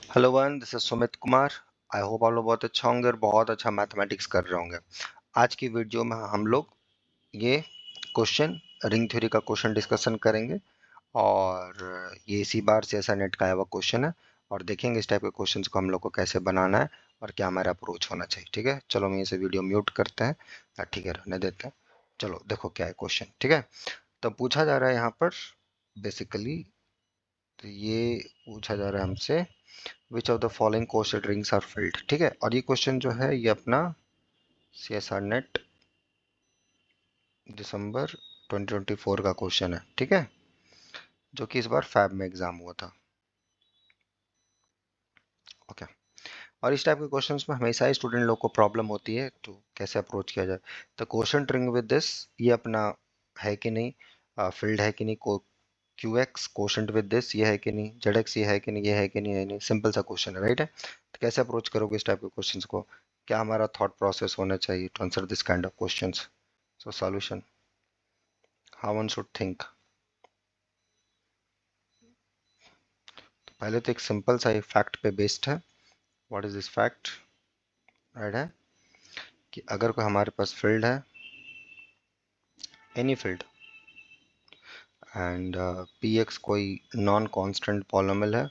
Hello one, this is Sumit Kumar. I hope आप लोग बहुत अच्छा होंगे और बहुत अच्छा मैथमेटिक्स कर रहे होंगे। आज की वीडियो में हम लोग ये क्वेश्चन, रिंग थ्योरी का क्वेश्चन डिस्कशन करेंगे। और ये इसी बार से ऐसा नेट का आया हुआ क्वेश्चन है और देखेंगे इस टाइप के क्वेश्चंस को हम लोग को कैसे बनाना है और क्या हमारा अप्रोच होना चाहिए। ठीक है, चलो हम इसे वीडियो म्यूट करते हैं या ठीक है रहने देते हैं। चलो देखो क्या है क्वेश्चन। ठीक है, तो पूछा जा रहा है यहाँ पर बेसिकली, तो ये पूछा जा रहा है हमसे which of the following quotient rings are field. ठीक है, और ये क्वेश्चन जो है ये अपना CSR नेट दिसंबर 2024 का क्वेश्चन है। ठीक है, जो कि इस बार फैब में एग्जाम हुआ था। ओके, और इस टाइप के क्वेश्चंस में हमेशा ही स्टूडेंट लोग को प्रॉब्लम होती है, तो कैसे अप्रोच किया जाए। तो क्वेश्चन रिंग विद दिस, ये अपना है कि नहीं, फील्ड है कि नहीं, QX क्वोशंट विद दिस ये है कि नहीं, ZX ये है कि नहीं, ये है कि नहीं, है नहीं। सिंपल सा क्वेश्चन है, राइट है। तो कैसे अप्रोच करोगे इस टाइप के क्वेश्चंस को, क्या हमारा थॉट प्रोसेस होना चाहिए to answer this kind of questions. So solution, how one should think. पहले तो एक सिंपल सा फैक्ट पे बेस्ड है। What is this fact, right है कि अगर कोई हमारे पास फील्ड है, एनी फील्ड, एंड px कोई नॉन कांस्टेंट पॉलिनोमियल है,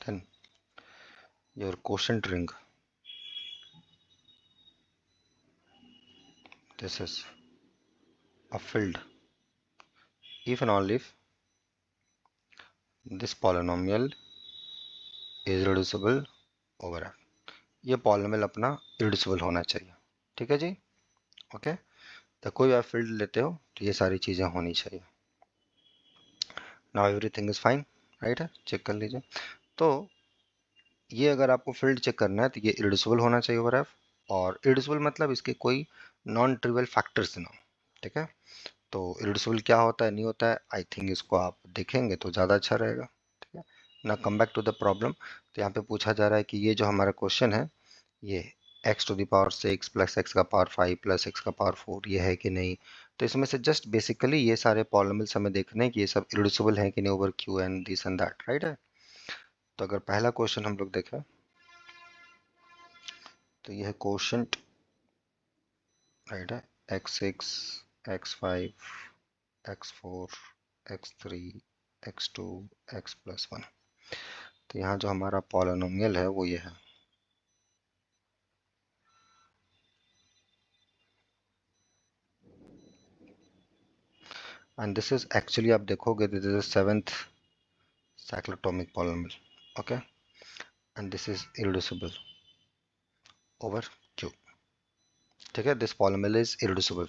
then your quotient ring, this is a field if and only if this polynomial is reducible over f। ये पॉलिनोमियल अपना रिड्यूसिबल होना चाहिए। ठीक है जी, ओके। तो कोई आप फील्ड लेते हो तो ये सारी चीज़ें होनी चाहिए। Now everything is fine, right है, चेक कर लीजिए। तो ये अगर आपको फील्ड चेक करना है तो ये इरेड्यूसिबल होना चाहिए ओवर एफ। और इरेड्यूसिबल मतलब इसके कोई नॉन ट्रिवियल फैक्टर्स ना हो। ठीक है, तो इरेड्यूसिबल क्या होता है नहीं होता है, आई थिंक इसको आप देखेंगे तो ज़्यादा अच्छा रहेगा। ठीक है ना, come back to the problem. तो यहाँ पे पूछा जा रहा है कि ये जो हमारा क्वेश्चन है, ये x⁻6 plus x⁻5 plus x⁻4 ये है कि नहीं। तो इसमें से जस्ट बेसिकली ये सारे पॉलिनोमियल्स हमें देखने हैं कि ये सब इरेड्यूसिबल हैं कि नहीं over q and this and that, right है। तो अगर पहला क्वेश्चन हम लोग देखें तो यह है क्वोशंट, राइट है, x6 x5 x4 x3 x2 x+1। तो यहाँ जो हमारा पॉलिनोमियल है वो ये है। एंड दिस इज एक्चुअली, आप देखोगे this is seventh cyclotomic polynomial. Okay, and this is irreducible over q। ठीक है, this polynomial is irreducible.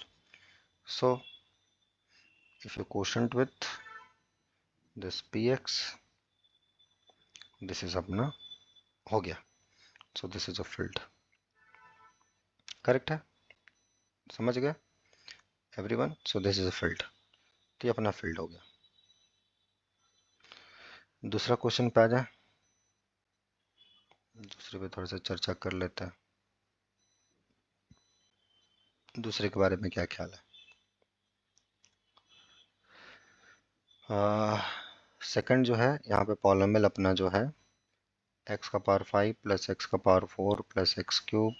So if you quotient with this px, this is अपना हो गया। So this is a field, correct है, समझ गए everyone. So this is a field, तो ये अपना फील्ड हो गया। दूसरा क्वेश्चन पे आ जाए, दूसरे पे थोड़ा सा चर्चा कर लेते हैं। दूसरे के बारे में क्या ख्याल है। सेकंड जो है यहाँ पे पॉलिनोमियल अपना जो है x⁻5 plus x⁻4 plus x³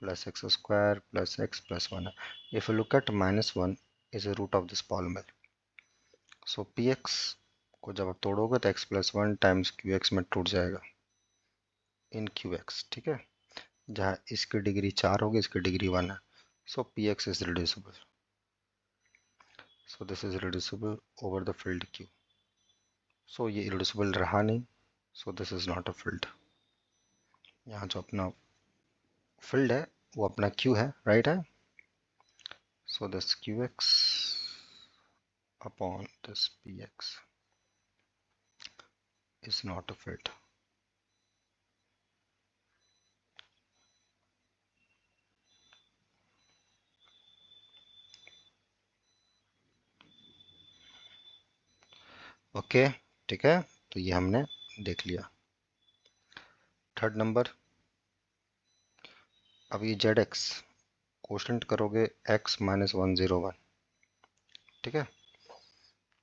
plus x² plus x+1 है। If you look at -1 is a root of this polynomial. So px को जब आप तोड़ोगे तो x+1 टाइम्स qx में टूट जाएगा इन qx। ठीक है, जहाँ इसकी डिग्री 4 होगी, इसकी डिग्री 1 है। सो px is reducible. So this is reducible over the field q। सो ये इरेड्यूसिबल रहा नहीं, सो this is not a field. यहाँ जो अपना फील्ड है वो अपना q है, राइट है। So this qx upon this px is not a field. Okay, ठीक है, तो ये हमने देख लिया। थर्ड नंबर, अब ये जेड एक्स कोशेंट करोगे x माइनस 101, ठीक है।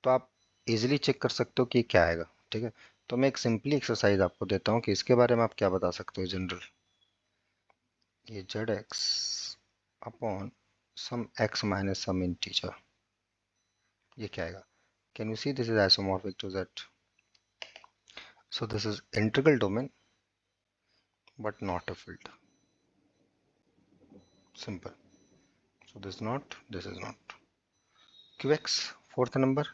तो आप इजीली चेक कर सकते हो कि क्या आएगा, ठीक है। तो मैं एक सिंपली एक्सरसाइज आपको देता हूँ कि इसके बारे में आप क्या बता सकते हो जनरल। ये z x upon some x minus some integer, ये क्या आएगा। Can you see this is isomorphic to z, so this is integral domain but not a field, simple. So this is not, this is not. Qx fourth number,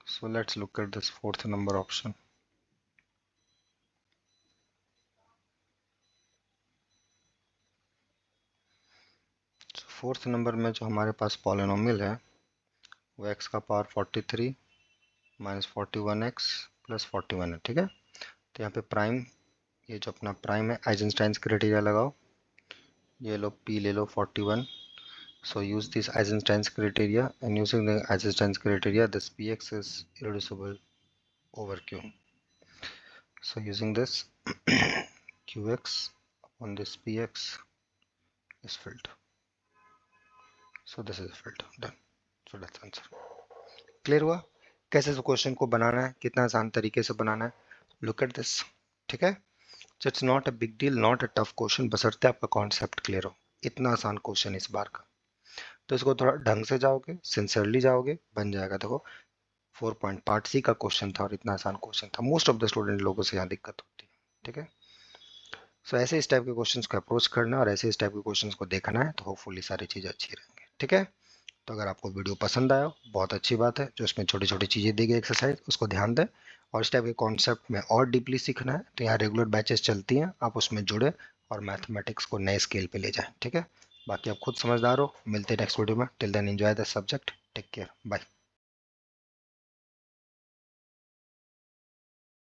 so let's look at this fourth number option. So fourth number में जो हमारे पास polynomial है वो x का power 43 minus 41x plus 41 है, ठीक है। तो यहाँ पे प्राइम, ये जो अपना प्राइम है आइजेंस्टाइन्स क्राइटेरिया लगाओ, ये लो p ले लो 41. So use this Eisenstein's criteria, and using the Eisenstein's criteria this px is irreducible over q. So using this qx upon this px is filled. So this is filled, done. So that's answer. Clear हुआ कैसे question को बनाना है, कितना आसान तरीके से बनाना है। Look at this, ठीक है। It's not a big deal, not a tough question, बशर्ते आपका कॉन्सेप्ट क्लियर हो। इतना आसान क्वेश्चन इस बार का, तो इसको थोड़ा ढंग से जाओगे, सिंसियरली जाओगे, बन जाएगा। देखो 4 पॉइंट पार्ट सी का क्वेश्चन था और इतना आसान क्वेश्चन था। मोस्ट ऑफ द स्टूडेंट लोगों से यहाँ दिक्कत होती है, ठीक है। सो ऐसे इस टाइप के क्वेश्चंस को अप्रोच करना और ऐसे इस टाइप के क्वेश्चंस को देखना है, तो होपफुली सारी चीज़ें अच्छी रहेंगी, ठीक है। तो अगर आपको वीडियो पसंद आया बहुत अच्छी बात है, जो इसमें छोटी छोटी चीज़ें दी गई एक्सरसाइज उसको ध्यान दें। और इस टाइप के कॉन्सेप्ट में और डीपली सीखना है तो यहाँ रेगुलर बैचेस चलती हैं, आप उसमें जुड़े और मैथमेटिक्स को नए स्केल पे ले जाएं, ठीक है। बाकी आप खुद समझदार हो, मिलते हैं नेक्स्ट वीडियो में। Till then enjoy the subject, take care, bye.